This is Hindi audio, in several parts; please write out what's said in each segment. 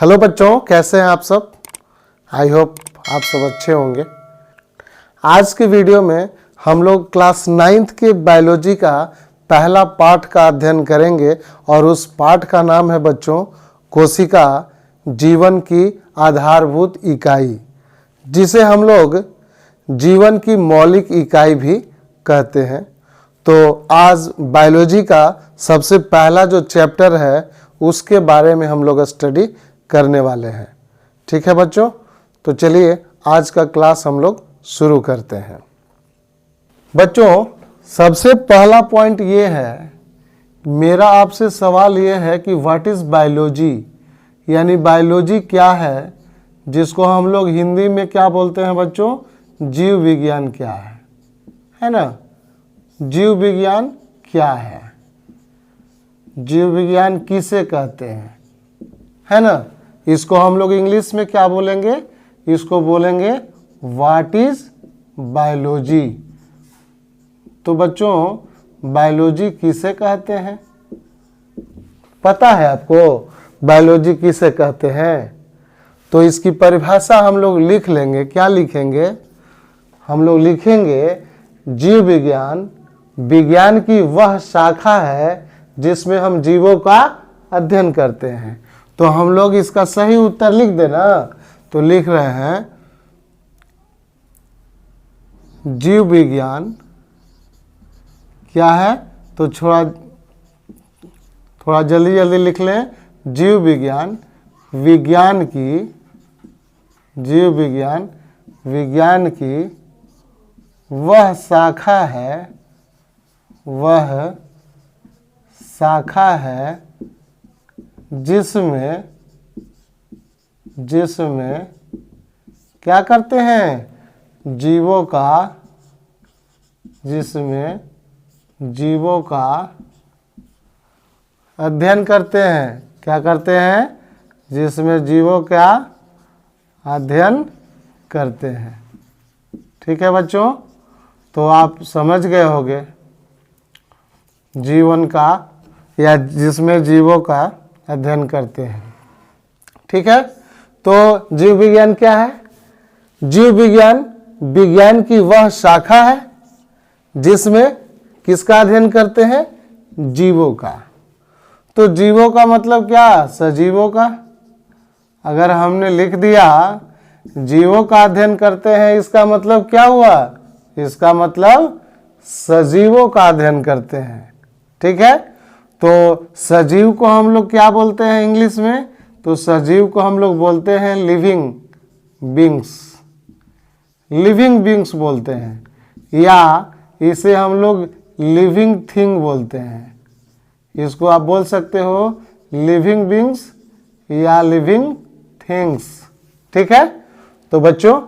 हेलो बच्चों, कैसे हैं आप सब। आई होप आप सब अच्छे होंगे। आज के वीडियो में हम लोग क्लास 9th के बायोलॉजी का पहला पाठ का अध्ययन करेंगे और उस पाठ का नाम है बच्चों कोशिका, जीवन की आधारभूत इकाई, जिसे हम लोग जीवन की मौलिक इकाई भी कहते हैं। तो आज बायोलॉजी का सबसे पहला जो चैप्टर है उसके बारे में हम लोग स्टडी करने वाले हैं। ठीक है बच्चों, तो चलिए आज का क्लास हम लोग शुरू करते हैं। बच्चों, सबसे पहला पॉइंट ये है, मेरा आपसे सवाल ये है कि व्हाट इज़ बायोलॉजी, यानी बायोलॉजी क्या है, जिसको हम लोग हिंदी में क्या बोलते हैं बच्चों, जीव विज्ञान क्या है ना। जीव विज्ञान क्या है, जीव विज्ञान किसे कहते हैं, है ना। इसको हम लोग इंग्लिश में क्या बोलेंगे, इसको बोलेंगे व्हाट इज बायोलॉजी। तो बच्चों, बायोलॉजी किसे कहते हैं, पता है आपको बायोलॉजी किसे कहते हैं। तो इसकी परिभाषा हम लोग लिख लेंगे। क्या लिखेंगे, हम लोग लिखेंगे जीव विज्ञान विज्ञान की वह शाखा है जिसमें हम जीवों का अध्ययन करते हैं। तो हम लोग इसका सही उत्तर लिख देना। तो लिख रहे हैं जीव विज्ञान क्या है, तो थोड़ा जल्दी जल्दी लिख लें। जीव विज्ञान विज्ञान की, जीव विज्ञान विज्ञान की वह शाखा है, वह शाखा है जिसमें क्या करते हैं, जीवों का, जिसमें जीवों का अध्ययन करते हैं। क्या करते हैं, जिसमें जीवों का अध्ययन करते हैं। ठीक है बच्चों, तो आप समझ गए होंगे जीवन का, या जिसमें जीवों का अध्ययन करते हैं। ठीक है, तो जीव विज्ञान क्या है, जीव विज्ञान विज्ञान की वह शाखा है जिसमें किसका अध्ययन करते हैं, जीवों का। तो जीवों का मतलब क्या, सजीवों का। अगर हमने लिख दिया जीवों का अध्ययन करते हैं, इसका मतलब क्या हुआ, इसका मतलब सजीवों का अध्ययन करते हैं। ठीक है, तो सजीव को हम लोग क्या बोलते हैं इंग्लिश में, तो सजीव को हम लोग बोलते हैं लिविंग बींग्स, लिविंग बींग्स बोलते हैं, या इसे हम लोग लिविंग थिंग बोलते हैं। इसको आप बोल सकते हो लिविंग बींग्स या लिविंग थिंग्स। ठीक है, तो बच्चों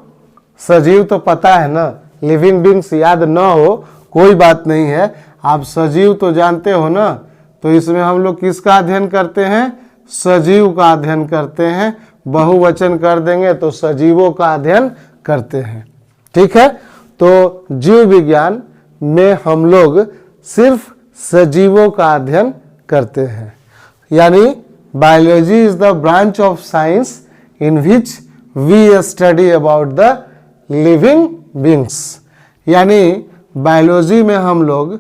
सजीव तो पता है ना, लिविंग बींग्स याद ना हो कोई बात नहीं है, आप सजीव तो जानते हो ना। तो इसमें हम लोग किसका अध्ययन करते हैं, सजीव का अध्ययन करते हैं। बहुवचन कर देंगे तो सजीवों का अध्ययन करते हैं। ठीक है, तो जीव विज्ञान में हम लोग सिर्फ सजीवों का अध्ययन करते हैं, यानी biology is the branch of science in which we study about the living beings. यानी बायोलॉजी में हम लोग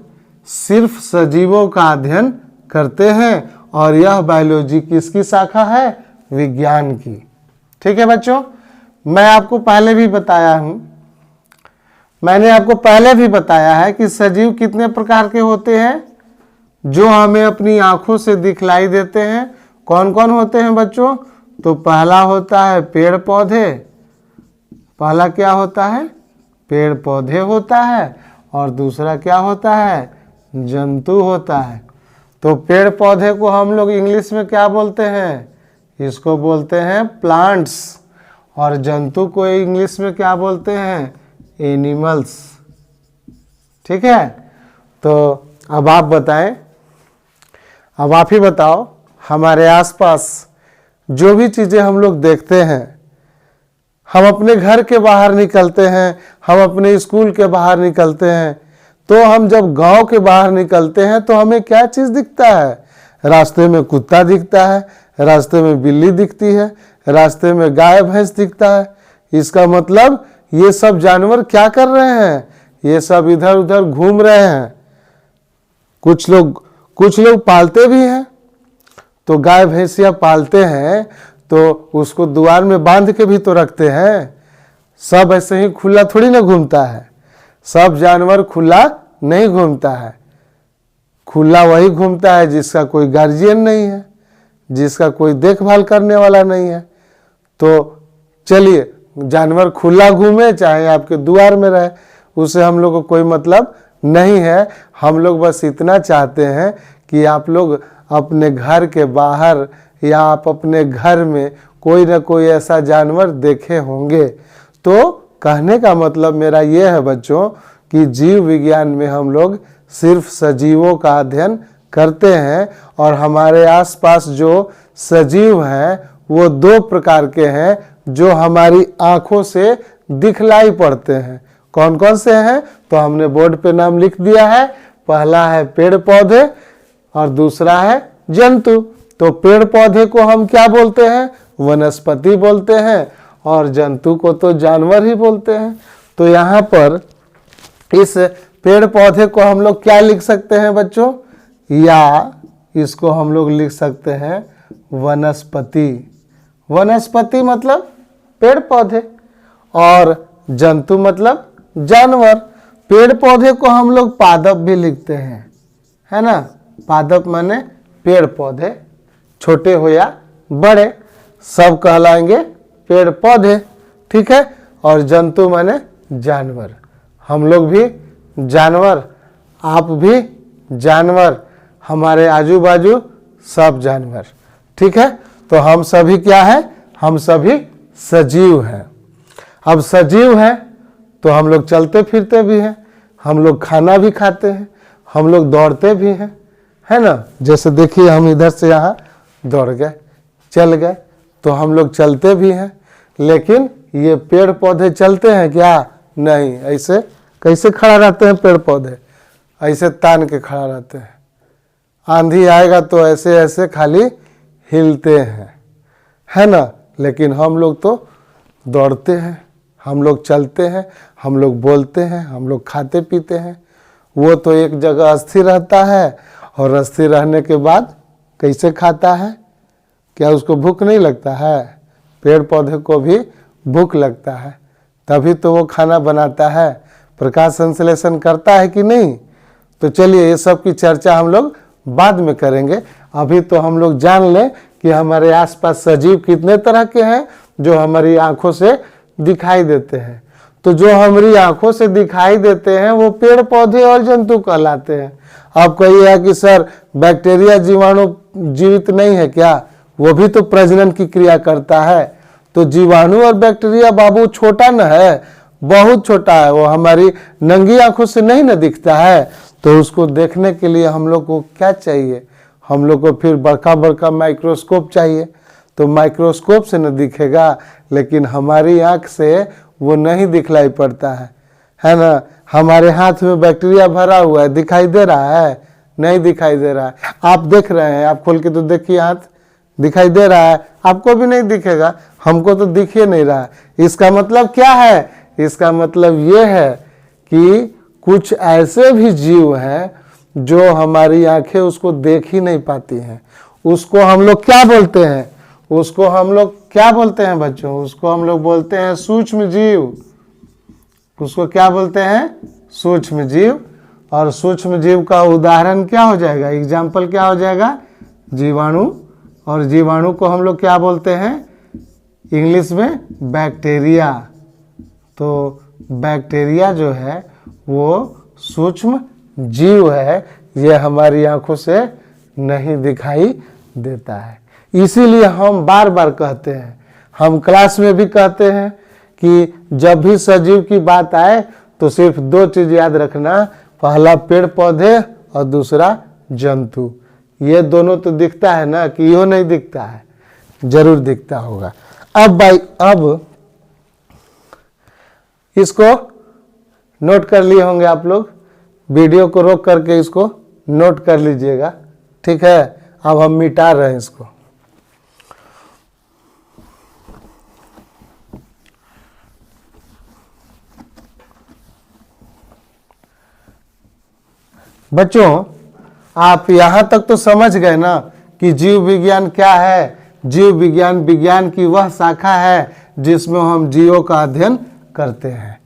सिर्फ सजीवों का अध्ययन करते हैं, और यह बायोलॉजी किसकी शाखा है, विज्ञान की। ठीक है बच्चों, मैं आपको पहले भी बताया हूं, मैंने आपको पहले भी बताया है कि सजीव कितने प्रकार के होते हैं जो हमें अपनी आंखों से दिखलाई देते हैं। कौन कौन होते हैं बच्चों, तो पहला होता है पेड़ पौधे, पहला क्या होता है, पेड़ पौधे होता है, और दूसरा क्या होता है, जंतु होता है। तो पेड़ पौधे को हम लोग इंग्लिश में क्या बोलते हैं, इसको बोलते हैं प्लांट्स, और जंतु को इंग्लिश में क्या बोलते हैं, एनिमल्स। ठीक है, तो अब आप बताएं, अब आप ही बताओ, हमारे आसपास जो भी चीज़ें हम लोग देखते हैं, हम अपने घर के बाहर निकलते हैं, हम अपने स्कूल के बाहर निकलते हैं, तो हम जब गांव के बाहर निकलते हैं तो हमें क्या चीज़ दिखता है, रास्ते में कुत्ता दिखता है, रास्ते में बिल्ली दिखती है, रास्ते में गाय भैंस दिखता है। इसका मतलब ये सब जानवर क्या कर रहे हैं, ये सब इधर उधर घूम रहे हैं। कुछ लोग पालते भी हैं, तो गाय भैंसिया पालते हैं तो उसको द्वार में बांध के भी तो रखते हैं। सब ऐसे ही खुला थोड़ी ना घूमता है, सब जानवर खुला नहीं घूमता है। खुला वही घूमता है जिसका कोई गार्जियन नहीं है, जिसका कोई देखभाल करने वाला नहीं है। तो चलिए, जानवर खुला घूमे चाहे आपके द्वार में रहे, उससे हम लोग को कोई मतलब नहीं है। हम लोग बस इतना चाहते हैं कि आप लोग अपने घर के बाहर या आप अपने घर में कोई ना कोई ऐसा जानवर देखे होंगे। तो कहने का मतलब मेरा ये है बच्चों कि जीव विज्ञान में हम लोग सिर्फ सजीवों का अध्ययन करते हैं, और हमारे आसपास जो सजीव हैं वो दो प्रकार के हैं जो हमारी आंखों से दिखलाई पड़ते हैं। कौन कौन से हैं? तो हमने बोर्ड पे नाम लिख दिया है। पहला है पेड़ पौधे और दूसरा है जंतु। तो पेड़ पौधे को हम क्या बोलते हैं? वनस्पति बोलते हैं, और जंतु को तो जानवर ही बोलते हैं। तो यहाँ पर इस पेड़ पौधे को हम लोग क्या लिख सकते हैं बच्चों? या इसको हम लोग लिख सकते हैं वनस्पति। वनस्पति मतलब पेड़ पौधे, और जंतु मतलब जानवर। पेड़ पौधे को हम लोग पादप भी लिखते हैं, है ना। पादप माने पेड़ पौधे, छोटे हो या बड़े सब कहलाएंगे पेड़ पौधे, ठीक है। और जंतु माने जानवर। हम लोग भी जानवर, आप भी जानवर, हमारे आजू बाजू सब जानवर, ठीक है। तो हम सभी क्या है? हम सभी सजीव हैं। अब सजीव हैं तो हम लोग चलते फिरते भी हैं, हम लोग खाना भी खाते हैं, हम लोग दौड़ते भी हैं, है ना। जैसे देखिए हम इधर से यहाँ दौड़ गए, चल गए, तो हम लोग चलते भी हैं। लेकिन ये पेड़ पौधे चलते हैं क्या? नहीं। ऐसे कैसे खड़ा रहते हैं पेड़ पौधे? ऐसे तान के खड़ा रहते हैं। आंधी आएगा तो ऐसे ऐसे खाली हिलते हैं, है ना। लेकिन हम लोग तो दौड़ते हैं, हम लोग चलते हैं, हम लोग बोलते हैं, हम लोग खाते पीते हैं। वो तो एक जगह स्थिर रहता है, और स्थिर रहने के बाद कैसे खाता है? क्या उसको भूख नहीं लगता है? पेड़ पौधे को भी भूख लगता है, तभी तो वो खाना बनाता है, प्रकाश संश्लेषण करता है कि नहीं। तो चलिए ये सब की चर्चा हम लोग बाद में करेंगे। अभी तो हम लोग जान लें कि हमारे आसपास सजीव कितने तरह के हैं जो हमारी आंखों से दिखाई देते हैं। तो जो हमारी आंखों से दिखाई देते हैं वो पेड़ पौधे और जंतु कहलाते हैं। आप कहिएगा कि सर बैक्टीरिया जीवाणु जीवित नहीं है क्या? वो भी तो प्रजनन की क्रिया करता है। तो जीवाणु और बैक्टीरिया बाबू छोटा न है, बहुत छोटा है, वो हमारी नंगी आंखों से नहीं न दिखता है। तो उसको देखने के लिए हम लोग को क्या चाहिए? हम लोग को फिर बड़का बड़का माइक्रोस्कोप चाहिए। तो माइक्रोस्कोप से न दिखेगा, लेकिन हमारी आंख से वो नहीं दिखलाई पड़ता है ना। हमारे हाथ में बैक्टीरिया भरा हुआ है, दिखाई दे रहा है? नहीं दिखाई दे रहा है। आप देख रहे हैं, आप खोल के तो देखिए, हाथ दिखाई दे रहा है? आपको भी नहीं दिखेगा, हमको तो दिख ही नहीं रहा है। इसका मतलब क्या है? इसका मतलब ये है कि कुछ ऐसे भी जीव हैं जो हमारी आंखें उसको देख ही नहीं पाती हैं। उसको हम लोग क्या बोलते हैं? उसको हम लोग क्या बोलते हैं बच्चों? उसको हम लोग बोलते हैं सूक्ष्म जीव। उसको क्या बोलते हैं? सूक्ष्म जीव। और सूक्ष्म जीव का उदाहरण क्या हो जाएगा? एग्जाम्पल क्या हो जाएगा? जीवाणु। और जीवाणु को हम लोग क्या बोलते हैं इंग्लिश में? बैक्टीरिया। तो बैक्टीरिया जो है वो सूक्ष्म जीव है, ये हमारी आंखों से नहीं दिखाई देता है। इसीलिए हम बार बार कहते हैं, हम क्लास में भी कहते हैं कि जब भी सजीव की बात आए तो सिर्फ दो चीज याद रखना, पहला पेड़ पौधे और दूसरा जंतु। ये दोनों तो दिखता है ना, कि यो नहीं दिखता है? जरूर दिखता होगा। अब इसको नोट कर लिए होंगे आप लोग, वीडियो को रोक करके इसको नोट कर लीजिएगा, ठीक है। अब हम मिटा रहे हैं इसको। बच्चों आप यहाँ तक तो समझ गए ना कि जीव विज्ञान क्या है। जीव विज्ञान विज्ञान की वह शाखा है जिसमें हम जीवों का अध्ययन करते हैं।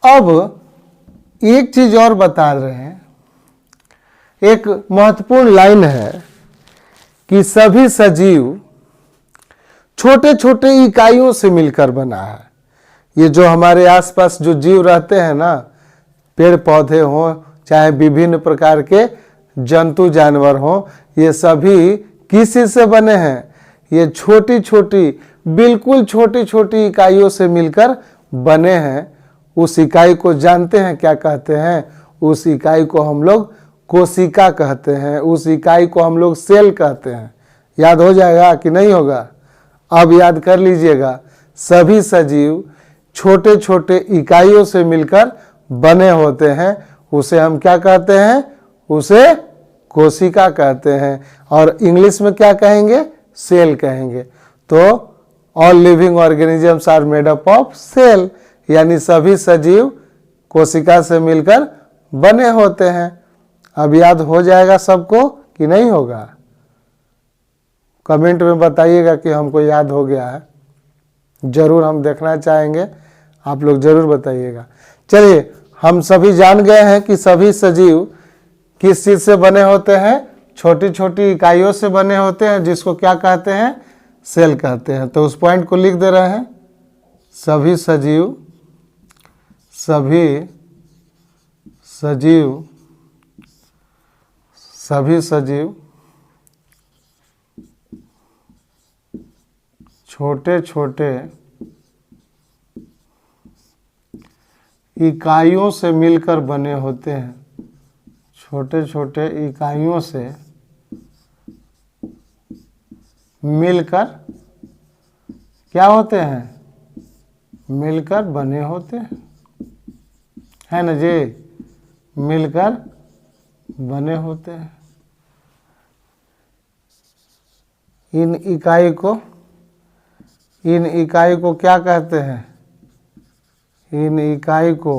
अब एक चीज और बता रहे हैं, एक महत्वपूर्ण लाइन है कि सभी सजीव छोटे छोटे इकाइयों से मिलकर बना है। ये जो हमारे आसपास जो जीव रहते हैं ना, पेड़ पौधे हों चाहे विभिन्न प्रकार के जंतु जानवर हों, ये सभी किसी से बने हैं? ये छोटी छोटी, बिल्कुल छोटी छोटी इकाइयों से मिलकर बने हैं। उस इकाई को जानते हैं क्या कहते हैं? उस इकाई को हम लोग कोशिका कहते हैं, उस इकाई को हम लोग सेल कहते हैं। याद हो जाएगा कि नहीं होगा? अब याद कर लीजिएगा, सभी सजीव छोटे छोटे इकाइयों से मिलकर बने होते हैं। उसे हम क्या कहते हैं? उसे कोशिका कहते हैं, और इंग्लिश में क्या कहेंगे? सेल कहेंगे। तो all living organisms are made up of cell, यानी सभी सजीव कोशिका से मिलकर बने होते हैं। अब याद हो जाएगा सबको कि नहीं होगा? कमेंट में बताइएगा कि हमको याद हो गया है, जरूर हम देखना चाहेंगे, आप लोग जरूर बताइएगा। चलिए, हम सभी जान गए हैं कि सभी सजीव किस चीज से बने होते हैं? छोटी छोटी इकाइयों से बने होते हैं, जिसको क्या कहते हैं? सेल कहते हैं। तो उस पॉइंट को लिख दे रहे हैं, सभी सजीव छोटे छोटे इकाइयों से मिलकर बने होते हैं। छोटे छोटे इकाइयों से मिलकर क्या होते हैं? मिलकर बने होते हैं, है ना जी? मिलकर बने होते हैं। इन इकाई को क्या कहते हैं? इन इकाई को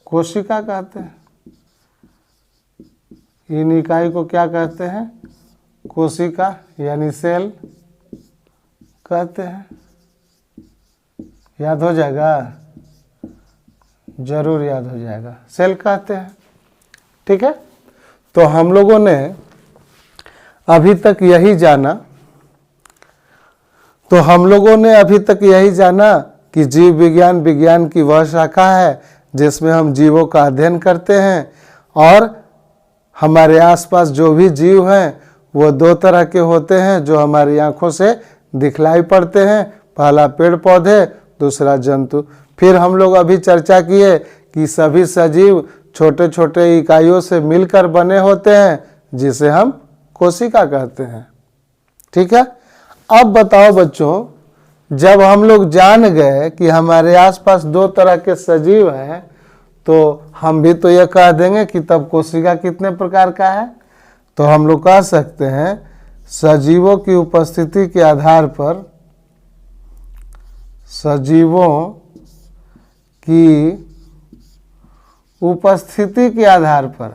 कोशिका कहते हैं। इन इकाई को क्या कहते हैं? कोशिका यानी सेल कहते हैं। याद हो जाएगा? जरूर याद हो जाएगा, सेल कहते हैं। ठीक है, तो हम लोगों ने अभी तक यही जाना कि जीव विज्ञान विज्ञान की वह शाखा है जिसमें हम जीवों का अध्ययन करते हैं, और हमारे आसपास जो भी जीव हैं वो दो तरह के होते हैं जो हमारी आंखों से दिखलाई पड़ते हैं। पहला पेड़ पौधे, दूसरा जंतु। फिर हम लोग अभी चर्चा किए कि सभी सजीव छोटे छोटे इकाइयों से मिलकर बने होते हैं, जिसे हम कोशिका कहते हैं। ठीक है, अब बताओ बच्चों, जब हम लोग जान गए कि हमारे आसपास दो तरह के सजीव हैं, तो हम भी तो यह कह देंगे कि तब कोशिका कितने प्रकार का है? तो हम लोग कह सकते हैं सजीवों की उपस्थिति के आधार पर, सजीवों की उपस्थिति के आधार पर,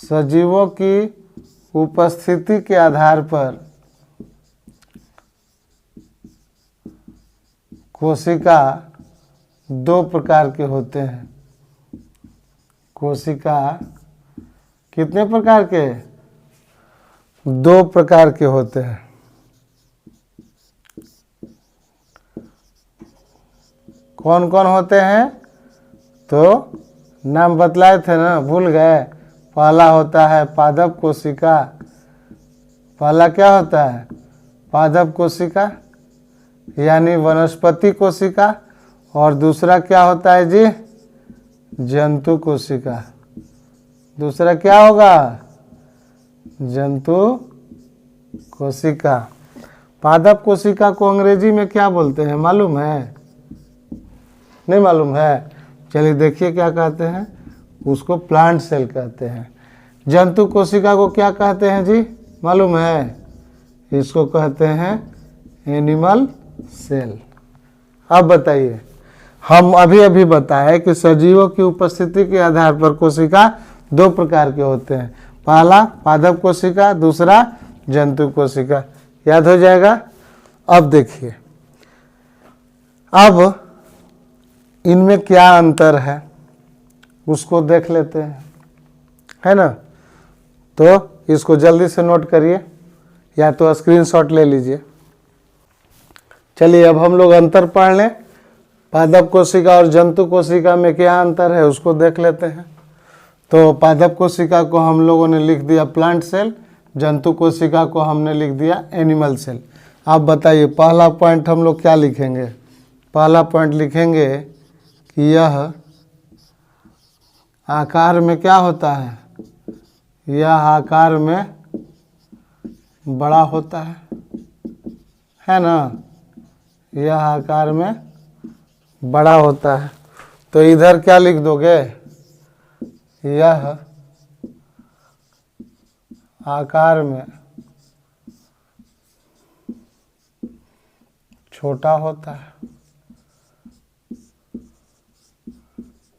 सजीवों की उपस्थिति के आधार पर कोशिका दो प्रकार के होते हैं। कोशिका कितने प्रकार के? दो प्रकार के होते हैं। कौन कौन होते हैं? तो नाम बतलाए थे ना, भूल गए? पहला होता है पादप कोशिका। पहला क्या होता है? पादप कोशिका यानी वनस्पति कोशिका। और दूसरा क्या होता है जी? जंतु कोशिका। दूसरा क्या होगा? जंतु कोशिका। पादप कोशिका को अंग्रेजी में क्या बोलते हैं, मालूम है? नहीं मालूम है? चलिए देखिए क्या कहते हैं, उसको प्लांट सेल कहते हैं। जंतु कोशिका को क्या कहते हैं जी, मालूम है? इसको कहते हैं एनिमल सेल। अब बताइए, हम अभी अभी बताए कि सजीवों की उपस्थिति के आधार पर कोशिका दो प्रकार के होते हैं, पहला पादप कोशिका, दूसरा जंतु कोशिका। याद हो जाएगा। अब देखिए, अब इनमें क्या अंतर है उसको देख लेते हैं, है ना। तो इसको जल्दी से नोट करिए या तो स्क्रीनशॉट ले लीजिए। चलिए अब हम लोग अंतर पढ़ लें। पादप कोशिका और जंतु कोशिका में क्या अंतर है उसको देख लेते हैं। तो पादप कोशिका को हम लोगों ने लिख दिया प्लांट सेल, जंतु कोशिका को हमने लिख दिया एनिमल सेल। आप बताइए पहला पॉइंट हम लोग क्या लिखेंगे। पहला पॉइंट लिखेंगे कि यह आकार में क्या होता है, यह आकार में बड़ा होता है ना, यह आकार में बड़ा होता है। तो इधर क्या लिख दोगे, यह आकार में छोटा होता है,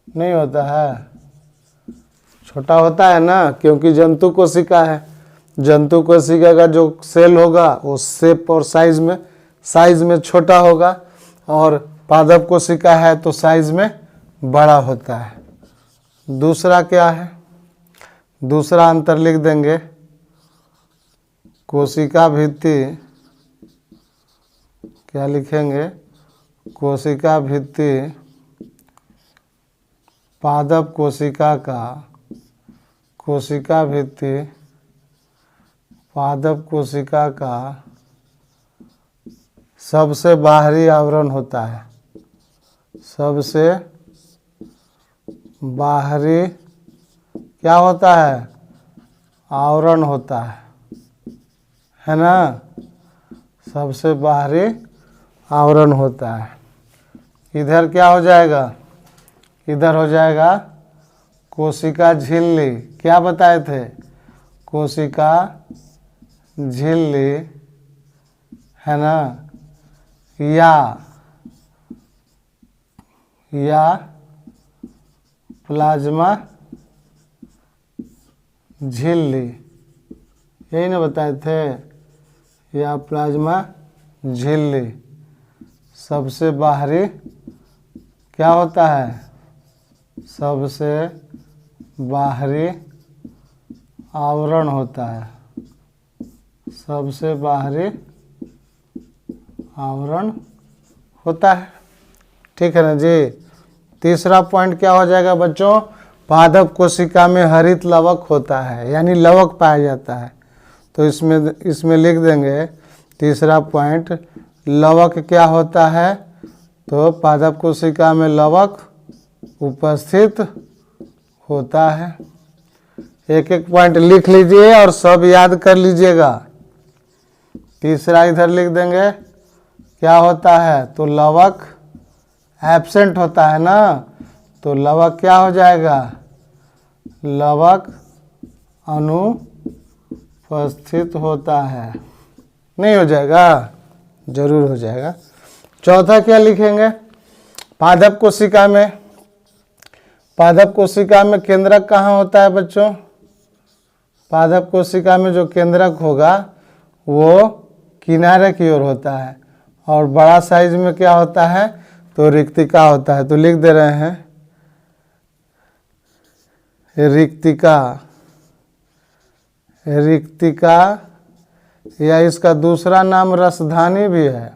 नहीं होता है, छोटा होता है ना, क्योंकि जंतु कोशिका है। जंतु कोशिका का जो सेल होगा वो शेप और साइज में छोटा होगा, और पादप कोशिका है तो साइज में बड़ा होता है। दूसरा क्या है, दूसरा अंतर लिख देंगे, कोशिका भित्ति, क्या लिखेंगे, कोशिका भित्ति पादप कोशिका का, कोशिका भित्ति पादप कोशिका का सबसे बाहरी आवरण होता है, सबसे बाहरी क्या होता है, आवरण होता है ना, सबसे बाहरी आवरण होता है। इधर क्या हो जाएगा, इधर हो जाएगा कोशिका झिल्ली। क्या बताए थे, कोशिका झिल्ली, है ना, या प्लाज्मा झिल्ली, यही ना बताए थे, या प्लाज्मा झिल्ली सबसे बाहरी क्या होता है, सबसे बाहरी आवरण होता है, सबसे बाहरी आवरण होता है। ठीक है ना जी। तीसरा पॉइंट क्या हो जाएगा बच्चों, पादप कोशिका में हरित लवक होता है, यानी लवक पाया जाता है। तो इसमें लिख देंगे तीसरा पॉइंट, लवक क्या होता है, तो पादप कोशिका में लवक उपस्थित होता है। एक एक पॉइंट लिख लीजिए और सब याद कर लीजिएगा। तीसरा इधर लिख देंगे, क्या होता है, तो लवक एब्सेंट होता है ना, तो लवक क्या हो जाएगा, लवक अनुपस्थित होता है। नहीं हो जाएगा, जरूर हो जाएगा। चौथा क्या लिखेंगे, पादप कोशिका में, पादप कोशिका में केंद्रक कहाँ होता है बच्चों, पादप कोशिका में जो केंद्रक होगा वो किनारे की ओर होता है, और बड़ा साइज में क्या होता है, तो रिक्तिका होता है। तो लिख दे रहे हैं रिक्तिका, रिक्तिका, या इसका दूसरा नाम रसधानी भी है।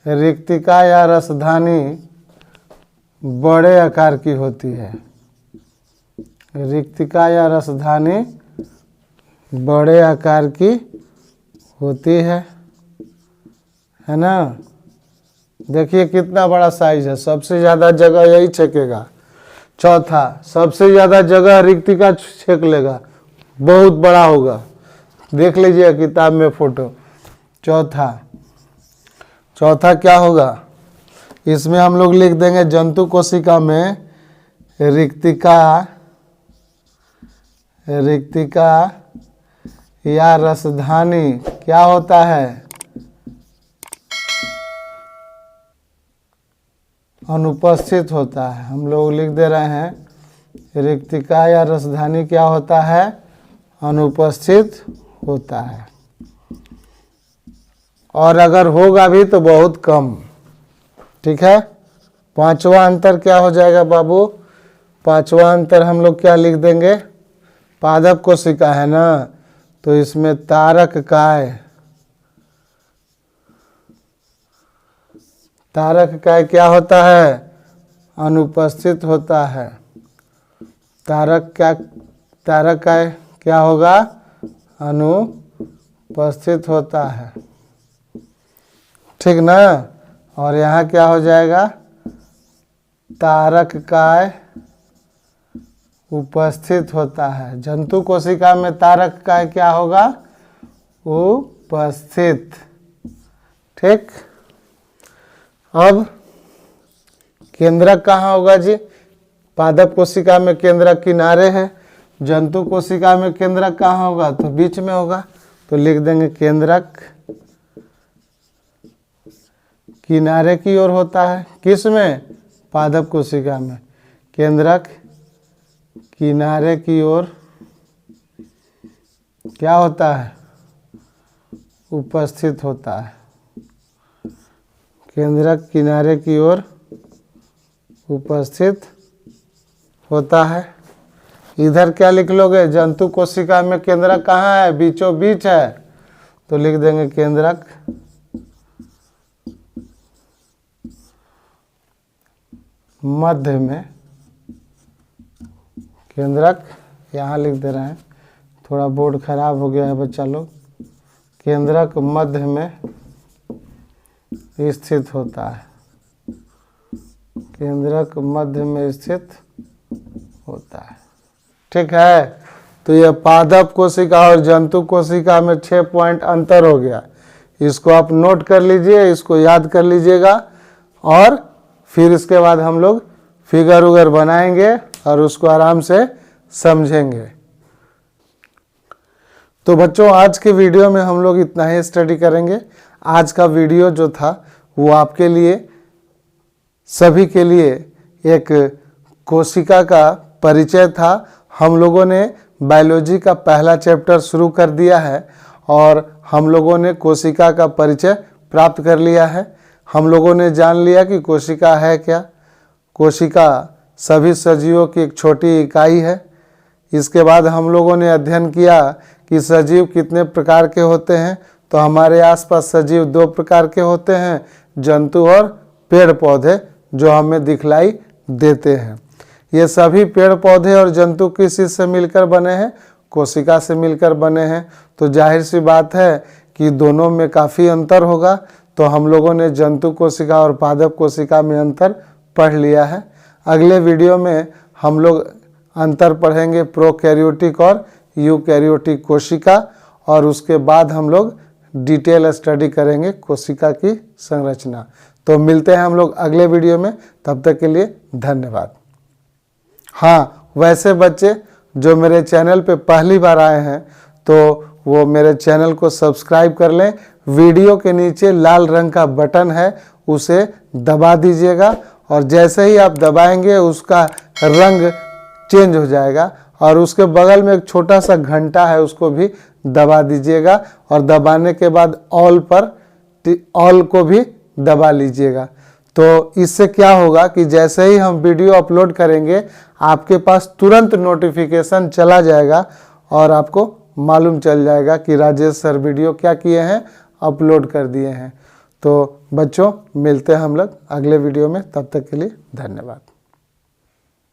रिक्तिका या रसधानी बड़े आकार की होती है, रिक्तिका या रसधानी बड़े आकार की होती है ना। देखिए कितना बड़ा साइज है, सबसे ज़्यादा जगह यही छेकेगा। चौथा, सबसे ज़्यादा जगह रिक्तिका छेक लेगा, बहुत बड़ा होगा, देख लीजिए किताब में फोटो। चौथा क्या होगा, इसमें हम लोग लिख देंगे जंतु कोशिका में रिक्तिका या रसधानी क्या होता है, अनुपस्थित होता है। हम लोग लिख दे रहे हैं रिक्तिका या रसधानी क्या होता है, अनुपस्थित होता है। और अगर होगा भी तो बहुत कम। ठीक है, पांचवा अंतर क्या हो जाएगा बाबू, पांचवा अंतर हम लोग क्या लिख देंगे, पादप कोशिका है ना, तो इसमें तारक काय, तारक काय क्या होता है, अनुपस्थित होता है। तारक काय क्या होगा, अनुपस्थित होता है। ठीक ना। और यहाँ क्या हो जाएगा, तारक काय उपस्थित होता है। जंतु कोशिका में तारक काय क्या होगा, उपस्थित। ठीक। अब केंद्रक कहाँ होगा जी, पादप कोशिका में केंद्रक किनारे है, जंतु कोशिका में केंद्रक कहाँ होगा, तो बीच में होगा। तो लिख देंगे केंद्रक किनारे की ओर होता है। किस में, पादप कोशिका में। केंद्रक किनारे की ओर क्या होता है, उपस्थित होता है। केंद्रक किनारे की ओर उपस्थित होता है। इधर क्या लिख लोगे, जंतु कोशिका में केंद्रक कहाँ है, बीचों बीच है, तो लिख देंगे केंद्रक मध्य में। केंद्रक यहाँ लिख दे रहे हैं, थोड़ा बोर्ड खराब हो गया है बच्चा लोग। केंद्रक मध्य में स्थित होता है, केंद्रक मध्य में स्थित होता है। ठीक है। तो ये पादप कोशिका और जंतु कोशिका में 6 पॉइंट अंतर हो गया। इसको आप नोट कर लीजिए, इसको याद कर लीजिएगा, और फिर इसके बाद हम लोग फिगर उगर बनाएंगे और उसको आराम से समझेंगे। तो बच्चों आज के वीडियो में हम लोग इतना ही स्टडी करेंगे। आज का वीडियो जो था वो आपके लिए, सभी के लिए एक कोशिका का परिचय था। हम लोगों ने बायोलॉजी का पहला चैप्टर शुरू कर दिया है और हम लोगों ने कोशिका का परिचय प्राप्त कर लिया है। हम लोगों ने जान लिया कि कोशिका है क्या। कोशिका सभी सजीवों की एक छोटी इकाई है। इसके बाद हम लोगों ने अध्ययन किया कि सजीव कितने प्रकार के होते हैं। तो हमारे आसपास सजीव 2 प्रकार के होते हैं, जंतु और पेड़ पौधे, जो हमें दिखलाई देते हैं। ये सभी पेड़ पौधे और जंतु किस चीज़ से मिलकर बने हैं, कोशिका से मिलकर बने हैं। तो जाहिर सी बात है कि दोनों में काफ़ी अंतर होगा। तो हम लोगों ने जंतु कोशिका और पादप कोशिका में अंतर पढ़ लिया है। अगले वीडियो में हम लोग अंतर पढ़ेंगे प्रोकैरियोटिक और यूकैरियोटिक कोशिका, और उसके बाद हम लोग डिटेल स्टडी करेंगे कोशिका की संरचना। तो मिलते हैं हम लोग अगले वीडियो में, तब तक के लिए धन्यवाद। हाँ, वैसे बच्चे जो मेरे चैनल पे पहली बार आए हैं तो वो मेरे चैनल को सब्सक्राइब कर लें। वीडियो के नीचे लाल रंग का बटन है, उसे दबा दीजिएगा, और जैसे ही आप दबाएंगे उसका रंग चेंज हो जाएगा। और उसके बगल में एक छोटा सा घंटा है, उसको भी दबा दीजिएगा, और दबाने के बाद ऑल को भी दबा लीजिएगा। तो इससे क्या होगा कि जैसे ही हम वीडियो अपलोड करेंगे आपके पास तुरंत नोटिफिकेशन चला जाएगा और आपको मालूम चल जाएगा कि राजेश सर वीडियो क्या किए हैं, अपलोड कर दिए हैं। तो बच्चों मिलते हैं हम लोग अगले वीडियो में, तब तक के लिए धन्यवाद।